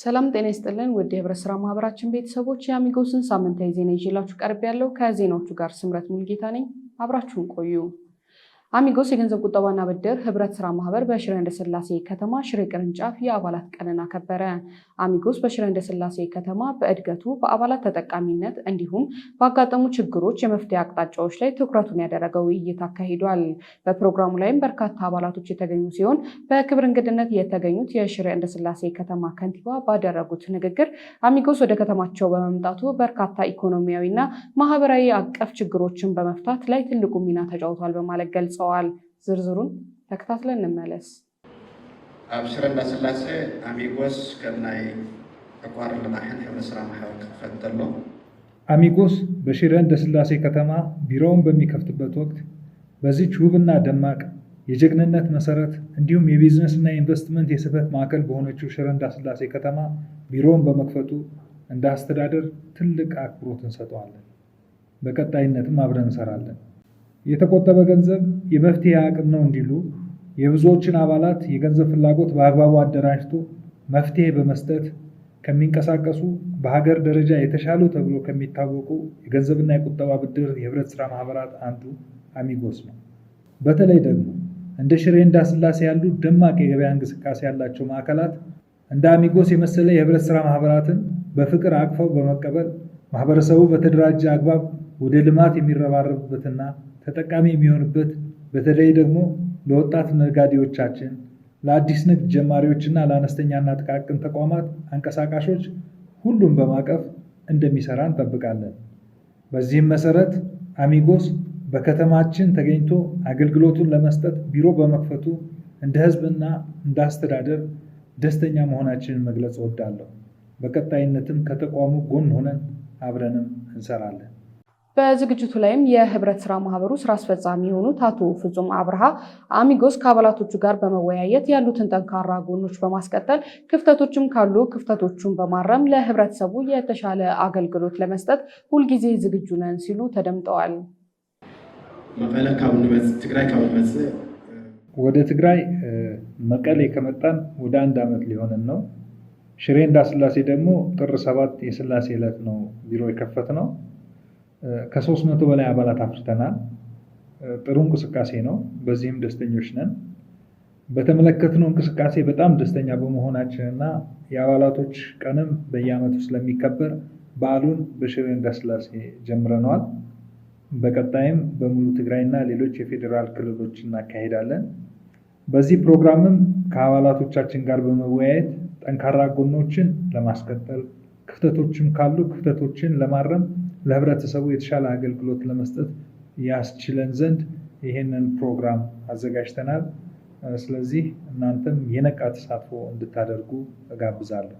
ሰላም ጤና ይስጥልን ውድ የህብረት ስራ ማህበራችን ቤተሰቦች የአሚጎስን ሳምንታዊ ዜና ይዤላችሁ ቀርብ ያለው ከዜናዎቹ ጋር ስምረት ሙልጌታ ነኝ። አብራችሁን ቆዩ። አሚጎስ የገንዘብ ቁጠባና ብድር ህብረት ስራ ማህበር በሽረ እንዳስላሴ ከተማ ሽሬ ቅርንጫፍ የአባላት ቀንን አከበረ። አሚጎስ በሽረ እንዳስላሴ ከተማ በእድገቱ በአባላት ተጠቃሚነት እንዲሁም ባጋጠሙ ችግሮች የመፍትሄ አቅጣጫዎች ላይ ትኩረቱን ያደረገው ውይይት አካሂዷል። በፕሮግራሙ ላይም በርካታ አባላቶች የተገኙ ሲሆን በክብር እንግድነት የተገኙት የሽረ እንዳስላሴ ከተማ ከንቲባ ባደረጉት ንግግር አሚጎስ ወደ ከተማቸው በመምጣቱ በርካታ ኢኮኖሚያዊና ማህበራዊ አቀፍ ችግሮችን በመፍታት ላይ ትልቁ ሚና ተጫውቷል በማለት ገልጸዋል። ዝርዝሩን ተከታትለን እንመለስ። ሽረ እንዳስላሴ አሚጎስ ከናይ ተቋር ለማህን ህብረት ስራ ማህበር ከፈተሎ አሚጎስ በሽረ እንዳስላሴ ከተማ ቢሮውን በሚከፍትበት ወቅት በዚህ ውብና ደማቅ የጀግንነት መሰረት እንዲሁም የቢዝነስና ኢንቨስትመንት የስበት ማዕከል በሆነችው ሽረ እንዳስላሴ ከተማ ቢሮውን በመክፈቱ እንደ አስተዳደር ትልቅ አክብሮት እንሰጠዋለን። በቀጣይነትም አብረን እንሰራለን። የተቆጠበ ገንዘብ የመፍትሄ አቅም ነው እንዲሉ የብዙዎችን አባላት የገንዘብ ፍላጎት በአግባቡ አደራጅቶ መፍትሄ በመስጠት ከሚንቀሳቀሱ በሀገር ደረጃ የተሻሉ ተብሎ ከሚታወቁ የገንዘብና የቁጠባ ብድር የህብረት ስራ ማህበራት አንዱ አሚጎስ ነው። በተለይ ደግሞ እንደ ሽሬ እንዳስላሴ ያሉ ደማቅ የገበያ እንቅስቃሴ ያላቸው ማዕከላት እንደ አሚጎስ የመሰለ የህብረት ስራ ማህበራትን በፍቅር አቅፈው በመቀበል ማህበረሰቡ በተደራጀ አግባብ ወደ ልማት የሚረባረብበትና ተጠቃሚ የሚሆንበት በተለይ ደግሞ ለወጣት ነጋዴዎቻችን፣ ለአዲስ ንግድ ጀማሪዎችና ለአነስተኛና ጥቃቅን ተቋማት አንቀሳቃሾች ሁሉም በማቀፍ እንደሚሰራ እንጠብቃለን። በዚህም መሰረት አሚጎስ በከተማችን ተገኝቶ አገልግሎቱን ለመስጠት ቢሮ በመክፈቱ እንደ ህዝብና እንደ አስተዳደር ደስተኛ መሆናችንን መግለጽ እወዳለሁ። በቀጣይነትም ከተቋሙ ጎን ሆነን አብረንም እንሰራለን። በዝግጅቱ ላይም የህብረት ስራ ማህበሩ ስራ አስፈጻሚ የሆኑት አቶ ፍጹም አብርሃ አሚጎስ ከአባላቶቹ ጋር በመወያየት ያሉትን ጠንካራ ጎኖች በማስቀጠል ክፍተቶችም ካሉ ክፍተቶቹን በማረም ለህብረተሰቡ የተሻለ አገልግሎት ለመስጠት ሁልጊዜ ዝግጁ ነን ሲሉ ተደምጠዋል። ወደ ትግራይ መቀሌ ከመጣን ወደ 1 ዓመት ሊሆንን ነው። ሽሬ እንዳስላሴ ደግሞ ጥር 7 የስላሴ ዕለት ነው ቢሮ የከፈት ነው። ከ300 በላይ አባላት አፍርተናል። ጥሩ እንቅስቃሴ ነው። በዚህም ደስተኞች ነን። በተመለከትነው እንቅስቃሴ በጣም ደስተኛ በመሆናችንና የአባላቶች ቀንም በየዓመቱ ስለሚከበር በዓሉን በሽሬ እንዳስላሴ ጀምረነዋል። በቀጣይም በሙሉ ትግራይና ሌሎች የፌዴራል ክልሎች እናካሄዳለን። በዚህ ፕሮግራምም ከአባላቶቻችን ጋር በመወያየት ጠንካራ ጎኖችን ለማስቀጠል ክፍተቶችም ካሉ ክፍተቶችን ለማረም ለህብረተሰቡ የተሻለ አገልግሎት ለመስጠት ያስችለን ዘንድ ይህንን ፕሮግራም አዘጋጅተናል። ስለዚህ እናንተም የነቃ ተሳትፎ እንድታደርጉ እጋብዛለሁ።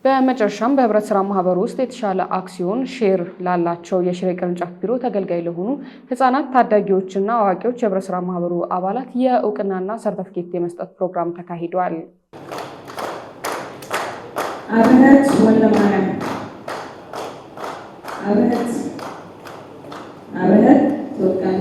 በመጨረሻም በህብረት ስራ ማህበሩ ውስጥ የተሻለ አክሲዮን ሼር ላላቸው የሽሬ ቅርንጫፍ ቢሮ ተገልጋይ ለሆኑ ህፃናት፣ ታዳጊዎችና አዋቂዎች የህብረት ስራ ማህበሩ አባላት የእውቅናና ሰርተፊኬት የመስጠት ፕሮግራም ተካሂዷል። አብነት ወለማርያም አብነት ተወካይ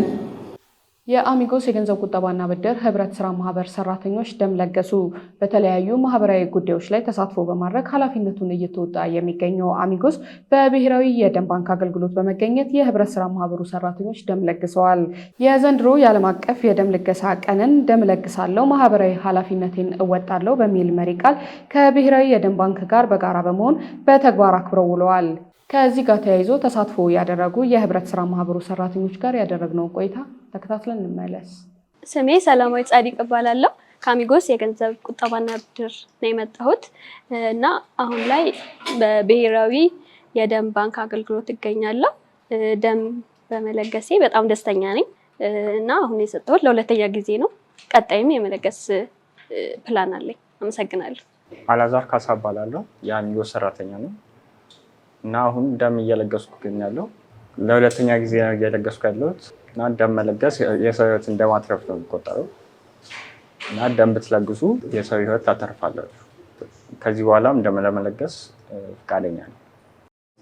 የአሚጎስ የገንዘብ ቁጠባና ብድር ህብረት ስራ ማህበር ሰራተኞች ደም ለገሱ። በተለያዩ ማህበራዊ ጉዳዮች ላይ ተሳትፎ በማድረግ ኃላፊነቱን እየተወጣ የሚገኘው አሚጎስ በብሔራዊ የደም ባንክ አገልግሎት በመገኘት የህብረት ስራ ማህበሩ ሰራተኞች ደም ለግሰዋል። የዘንድሮ የዓለም አቀፍ የደም ልገሳ ቀንን ደም ለግሳለሁ ማህበራዊ ኃላፊነቴን እወጣለሁ በሚል መሪ ቃል ከብሔራዊ የደም ባንክ ጋር በጋራ በመሆን በተግባር አክብረው ውለዋል። ከዚህ ጋር ተያይዞ ተሳትፎ ያደረጉ የህብረት ስራ ማህበሩ ሰራተኞች ጋር ያደረግነው ቆይታ ተከታትለን እንመለስ። ስሜ ሰላማዊ ጻዲቅ እባላለሁ። ከአሚጎስ የገንዘብ ቁጠባና ብድር ነው የመጣሁት እና አሁን ላይ በብሔራዊ የደም ባንክ አገልግሎት እገኛለሁ። ደም በመለገሴ በጣም ደስተኛ ነኝ እና አሁን የሰጠሁት ለሁለተኛ ጊዜ ነው። ቀጣይም የመለገስ ፕላን አለኝ። አመሰግናለሁ። አላዛር ካሳ እባላለሁ። የአሚጎስ ሰራተኛ ነው እና አሁን ደም እየለገስኩ እገኛለሁ። ለሁለተኛ ጊዜ ነው እየለገስኩ ያለሁት እና ደም መለገስ የሰው ህይወት እንደማትረፍ ነው የሚቆጠረው እና ደም ብትለግሱ የሰው ህይወት ታተርፋላችሁ። ከዚህ በኋላም ደም ለመለገስ ፈቃደኛ ነኝ።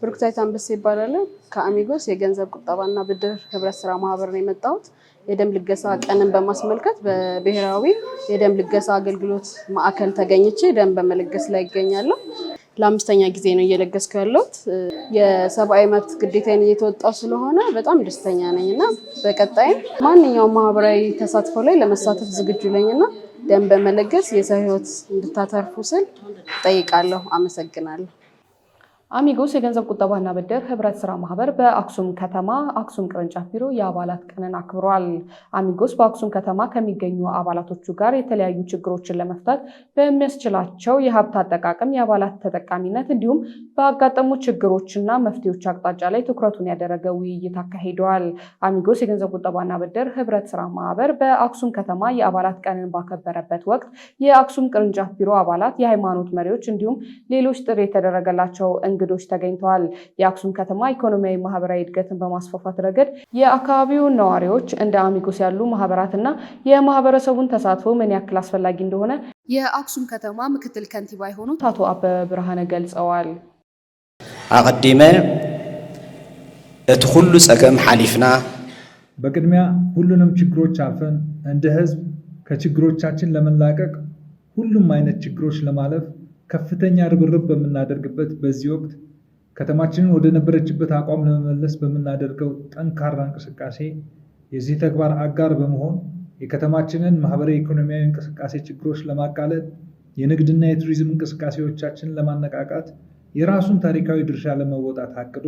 ብሩክታይት አንበሴ ይባላል። ከአሚጎስ የገንዘብ ቁጠባና ብድር ህብረት ስራ ማህበር ነው የመጣሁት። የደም ልገሳ ቀንን በማስመልከት በብሔራዊ የደም ልገሳ አገልግሎት ማዕከል ተገኝቼ ደም በመለገስ ላይ ይገኛለሁ። ለአምስተኛ ጊዜ ነው እየለገስኩ ያለሁት። የሰብአዊ መብት ግዴታዬን እየተወጣሁ ስለሆነ በጣም ደስተኛ ነኝና በቀጣይም ማንኛውም ማህበራዊ ተሳትፎ ላይ ለመሳተፍ ዝግጁ ነኝና ደም በመለገስ የሰው ህይወት እንድታተርፉ ስል ጠይቃለሁ። አመሰግናለሁ። አሚጎስ የገንዘብ ቁጠባና ብድር ህብረት ስራ ማህበር በአክሱም ከተማ አክሱም ቅርንጫፍ ቢሮ የአባላት ቀንን አክብሯል። አሚጎስ በአክሱም ከተማ ከሚገኙ አባላቶቹ ጋር የተለያዩ ችግሮችን ለመፍታት በሚያስችላቸው የሀብት አጠቃቀም፣ የአባላት ተጠቃሚነት እንዲሁም በአጋጠሙ ችግሮችና መፍትሄዎች አቅጣጫ ላይ ትኩረቱን ያደረገ ውይይት አካሂደዋል። አሚጎስ የገንዘብ ቁጠባና ብድር ህብረት ስራ ማህበር በአክሱም ከተማ የአባላት ቀንን ባከበረበት ወቅት የአክሱም ቅርንጫፍ ቢሮ አባላት፣ የሃይማኖት መሪዎች እንዲሁም ሌሎች ጥሪ የተደረገላቸው እንግዶች ተገኝተዋል። የአክሱም ከተማ ኢኮኖሚያዊ ማህበራዊ እድገትን በማስፋፋት ረገድ የአካባቢው ነዋሪዎች እንደ አሚጎስ ያሉ ማህበራትና የማህበረሰቡን ተሳትፎ ምን ያክል አስፈላጊ እንደሆነ የአክሱም ከተማ ምክትል ከንቲባ የሆኑት አቶ አበበ ብርሃነ ገልጸዋል። አቀዲመ ለትሁሉ ጸገም ሐሊፍና በቅድሚያ ሁሉንም ችግሮች አልፈን እንደ ህዝብ ከችግሮቻችን ለመላቀቅ ሁሉም አይነት ችግሮች ለማለፍ ከፍተኛ ርብርብ በምናደርግበት በዚህ ወቅት ከተማችንን ወደ ነበረችበት አቋም ለመመለስ በምናደርገው ጠንካራ እንቅስቃሴ የዚህ ተግባር አጋር በመሆን የከተማችንን ማህበራዊ ኢኮኖሚያዊ እንቅስቃሴ ችግሮች ለማቃለል፣ የንግድና የቱሪዝም እንቅስቃሴዎቻችንን ለማነቃቃት የራሱን ታሪካዊ ድርሻ ለመወጣት አቅዶ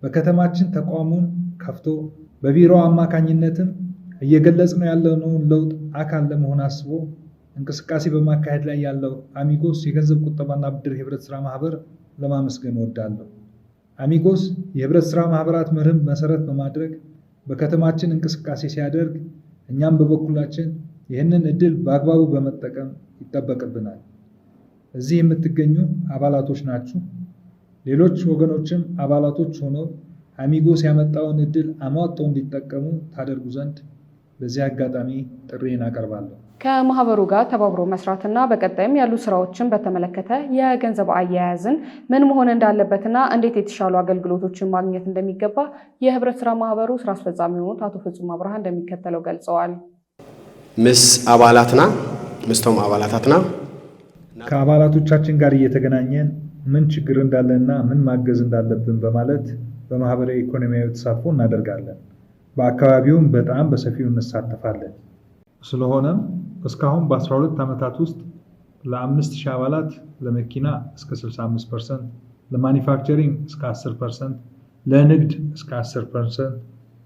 በከተማችን ተቋሙን ከፍቶ በቢሮ አማካኝነትም እየገለጽነው ያለውን ለውጥ አካል ለመሆን አስቦ እንቅስቃሴ በማካሄድ ላይ ያለው አሚጎስ የገንዘብ ቁጠባና ብድር የህብረት ስራ ማህበር ለማመስገን እወዳለሁ። አሚጎስ የህብረት ስራ ማህበራት መርህን መሰረት በማድረግ በከተማችን እንቅስቃሴ ሲያደርግ እኛም በበኩላችን ይህንን እድል በአግባቡ በመጠቀም ይጠበቅብናል። እዚህ የምትገኙ አባላቶች ናችሁ። ሌሎች ወገኖችም አባላቶች ሆነው አሚጎስ ያመጣውን እድል አሟጠው እንዲጠቀሙ ታደርጉ ዘንድ በዚህ አጋጣሚ ጥሪዬን አቀርባለሁ። ከማህበሩ ጋር ተባብሮ መስራትና በቀጣይም ያሉ ስራዎችን በተመለከተ የገንዘብ አያያዝን ምን መሆን እንዳለበትና እንዴት የተሻሉ አገልግሎቶችን ማግኘት እንደሚገባ የህብረት ስራ ማህበሩ ስራ አስፈጻሚ የሆኑት አቶ ፍጹም አብርሃ እንደሚከተለው ገልጸዋል። ምስ አባላትና ምስቶም አባላታትና ከአባላቶቻችን ጋር እየተገናኘን ምን ችግር እንዳለና ምን ማገዝ እንዳለብን በማለት በማህበራዊ ኢኮኖሚያዊ ተሳትፎ እናደርጋለን። በአካባቢውም በጣም በሰፊው እንሳተፋለን። ስለሆነም እስካሁን በ12 ዓመታት ውስጥ ለ5000 አባላት ለመኪና እስከ 65%፣ ለማኒፋክቸሪንግ እስከ 10%፣ ለንግድ እስከ 10%፣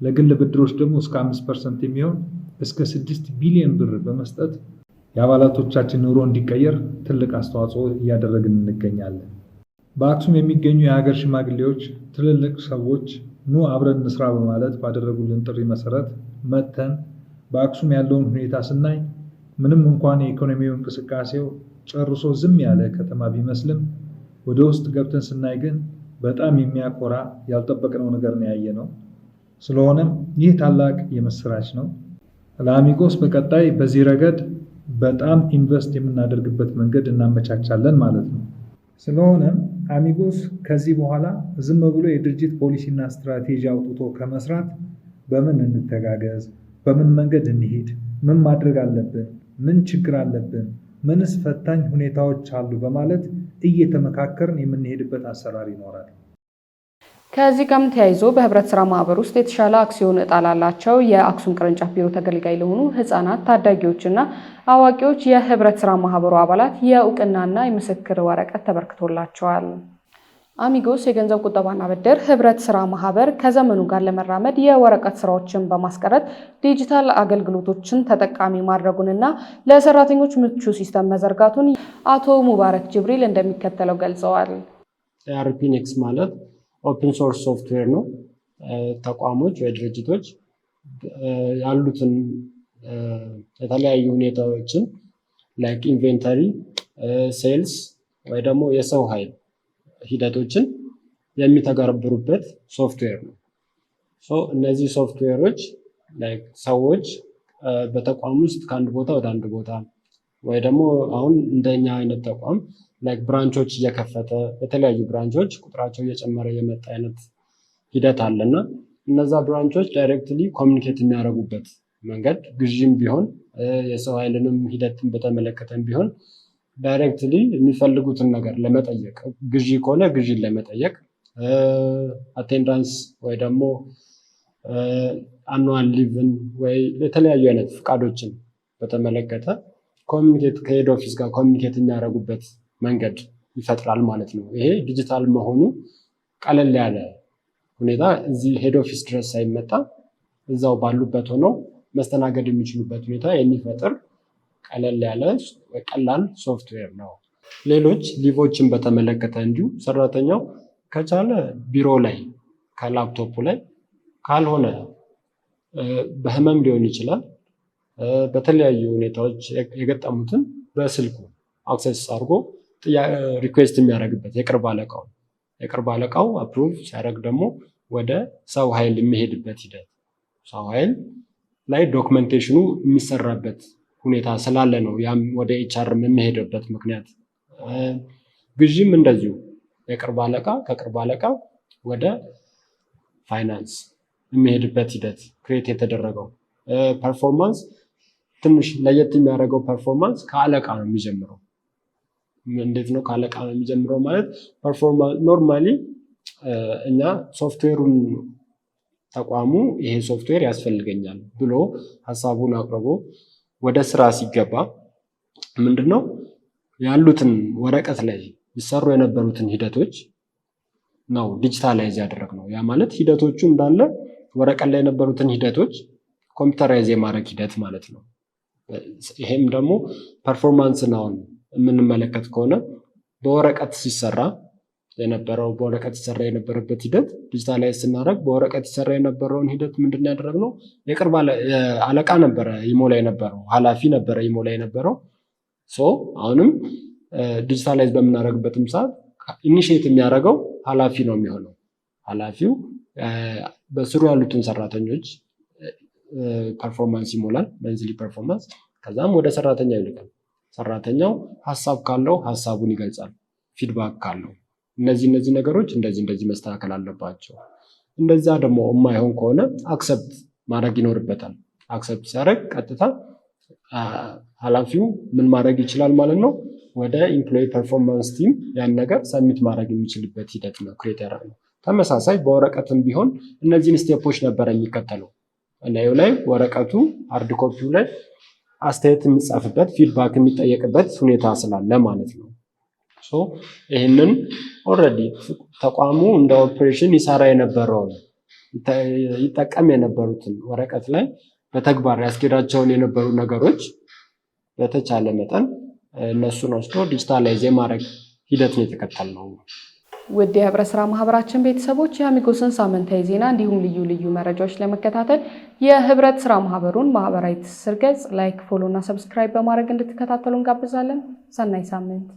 ለግል ብድሮች ደግሞ እስከ 5% የሚሆን እስከ 6 ቢሊዮን ብር በመስጠት የአባላቶቻችን ኑሮ እንዲቀየር ትልቅ አስተዋጽኦ እያደረግን እንገኛለን። በአክሱም የሚገኙ የሀገር ሽማግሌዎች፣ ትልልቅ ሰዎች ኑ አብረን እንስራ በማለት ባደረጉልን ጥሪ መሰረት መተን በአክሱም ያለውን ሁኔታ ስናይ ምንም እንኳን የኢኮኖሚው እንቅስቃሴው ጨርሶ ዝም ያለ ከተማ ቢመስልም ወደ ውስጥ ገብተን ስናይ ግን በጣም የሚያኮራ ያልጠበቅነው ነገር ነው ያየነው። ስለሆነም ይህ ታላቅ የምስራች ነው። ለአሚጎስ በቀጣይ በዚህ ረገድ በጣም ኢንቨስት የምናደርግበት መንገድ እናመቻቻለን ማለት ነው። ስለሆነም አሚጎስ ከዚህ በኋላ ዝም ብሎ የድርጅት ፖሊሲና ስትራቴጂ አውጥቶ ከመስራት በምን እንተጋገዝ፣ በምን መንገድ እንሂድ፣ ምን ማድረግ አለብን፣ ምን ችግር አለብን፣ ምንስ ፈታኝ ሁኔታዎች አሉ በማለት እየተመካከርን የምንሄድበት አሰራር ይኖራል። ከዚህ ጋርም ተያይዞ በህብረት ስራ ማህበር ውስጥ የተሻለ አክሲዮን እጣ ላላቸው የአክሱም ቅርንጫፍ ቢሮ ተገልጋይ ለሆኑ ህፃናት፣ ታዳጊዎችና አዋቂዎች የህብረት ስራ ማህበሩ አባላት የእውቅናና የምስክር ወረቀት ተበርክቶላቸዋል። አሚጎስ የገንዘብ ቁጠባና ብድር ህብረት ስራ ማህበር ከዘመኑ ጋር ለመራመድ የወረቀት ስራዎችን በማስቀረት ዲጂታል አገልግሎቶችን ተጠቃሚ ማድረጉንና ለሰራተኞች ምቹ ሲስተም መዘርጋቱን አቶ ሙባረክ ጅብሪል እንደሚከተለው ገልጸዋል። አርፒኔክስ ማለት ኦፕን ሶርስ ሶፍትዌር ነው። ተቋሞች ወይ ድርጅቶች ያሉትን የተለያዩ ሁኔታዎችን ላይክ ኢንቬንተሪ፣ ሴልስ ወይ ደግሞ የሰው ኃይል ሂደቶችን የሚተገበሩበት ሶፍትዌር ነው። እነዚህ ሶፍትዌሮች ላይክ ሰዎች በተቋም ውስጥ ከአንድ ቦታ ወደ አንድ ቦታ ወይ ደግሞ አሁን እንደኛ አይነት ተቋም ላይክ ብራንቾች እየከፈተ የተለያዩ ብራንቾች ቁጥራቸው እየጨመረ የመጣ አይነት ሂደት አለና እነዛ ብራንቾች ዳይሬክትሊ ኮሚኒኬት የሚያደርጉበት መንገድ ግዥም ቢሆን የሰው ኃይልንም ሂደትን በተመለከተም ቢሆን ዳይሬክትሊ የሚፈልጉትን ነገር ለመጠየቅ ግዢ ከሆነ ግዢን ለመጠየቅ አቴንዳንስ ወይ ደግሞ አኑዋል ሊቭን ወይ የተለያዩ አይነት ፍቃዶችን በተመለከተ ኮሚኒኬት ከሄድ ኦፊስ ጋር ኮሚኒኬት የሚያደርጉበት መንገድ ይፈጥራል ማለት ነው። ይሄ ዲጂታል መሆኑ ቀለል ያለ ሁኔታ እዚህ ሄድ ኦፊስ ድረስ ሳይመጣ እዛው ባሉበት ሆነው መስተናገድ የሚችሉበት ሁኔታ የሚፈጥር ቀለል ያለ ቀላል ሶፍትዌር ነው። ሌሎች ሊቮችን በተመለከተ እንዲሁ ሰራተኛው ከቻለ ቢሮ ላይ ከላፕቶፑ ላይ ካልሆነ በህመም ሊሆን ይችላል በተለያዩ ሁኔታዎች የገጠሙትን በስልኩ አክሰስ አድርጎ ሪኩዌስት የሚያደርግበት የቅርብ አለቃው አፕሩቭ ሲያደርግ ደግሞ ወደ ሰው ኃይል የሚሄድበት ሂደት ሰው ኃይል ላይ ዶክመንቴሽኑ የሚሰራበት ሁኔታ ስላለ ነው። ያም ወደ ኤችአር የሚሄድበት ምክንያት ግዢም እንደዚሁ ከቅርብ አለቃ ወደ ፋይናንስ የሚሄድበት ሂደት ክሬት የተደረገው ፐርፎርማንስ ትንሽ ለየት የሚያደርገው ፐርፎርማንስ ከአለቃ ነው የሚጀምረው። እንዴት ነው ከአለቃ ነው የሚጀምረው ማለት ፐርፎርማንስ ኖርማሊ እኛ ሶፍትዌሩን ተቋሙ ይሄ ሶፍትዌር ያስፈልገኛል ብሎ ሐሳቡን አቅርቦ ወደ ስራ ሲገባ ምንድነው ያሉትን ወረቀት ላይ ይሰሩ የነበሩትን ሂደቶች ነው ዲጂታላይዝ ያደረግነው። ያ ማለት ሂደቶቹ እንዳለ ወረቀት ላይ የነበሩትን ሂደቶች ኮምፒውተራይዝ የማድረግ ሂደት ማለት ነው። ይሄም ደግሞ ፐርፎርማንስን አሁን የምንመለከት ከሆነ በወረቀት ሲሰራ የነበረበት ሂደት ዲጂታላይዝ ስናደርግ በወረቀት ሲሰራ የነበረውን ሂደት ምንድን ያደረግነው የቅርብ አለቃ ነበረ ይሞላ የነበረው ኃላፊ ነበረ ይሞላ የነበረው። አሁንም ዲጂታላይዝ በምናደርግበትም ሰዓት ኢኒሺየት የሚያደርገው ኃላፊ ነው የሚሆነው። ኃላፊው በስሩ ያሉትን ሰራተኞች ፐርፎርማንስ ይሞላል፣ መንዝሊ ፐርፎርማንስ። ከዛም ወደ ሰራተኛው ይልካል። ሰራተኛው ሀሳብ ካለው ሀሳቡን ይገልጻል፣ ፊድባክ ካለው እነዚህ ነገሮች እንደዚህ መስተካከል አለባቸው። እንደዛ ደግሞ የማይሆን ከሆነ አክሰፕት ማድረግ ይኖርበታል። አክሰፕት ሲያደርግ ቀጥታ ኃላፊው ምን ማድረግ ይችላል ማለት ነው ወደ ኢምፕሎይ ፐርፎርማንስ ቲም ያን ነገር ሰሚት ማድረግ የሚችልበት ሂደት ነው ክሬት ያደረግነው። ተመሳሳይ በወረቀትም ቢሆን እነዚህን ስቴፖች ነበር የሚከተለው። እናዩ ላይ ወረቀቱ ሃርድ ኮፒው ላይ አስተያየት የሚጻፍበት ፊድባክ የሚጠየቅበት ሁኔታ ስላለ ማለት ነው። ይህንን ኦልሬዲ ተቋሙ እንደ ኦፕሬሽን ይሰራ የነበረውን ይጠቀም የነበሩትን ወረቀት ላይ በተግባር ያስኬዳቸውን የነበሩ ነገሮች በተቻለ መጠን እነሱን ወስዶ ዲጂታላይዝ የማድረግ ሂደት ነው የተከተልነው። ውድ የህብረት ስራ ማህበራችን ቤተሰቦች የአሚጎስን ሳምንታዊ ዜና እንዲሁም ልዩ መረጃዎች ለመከታተል የህብረት ስራ ማህበሩን ማህበራዊ ትስስር ገጽ ላይክ፣ ፎሎ እና ሰብስክራይብ በማድረግ እንድትከታተሉ እንጋብዛለን። ሰናይ ሳምንት።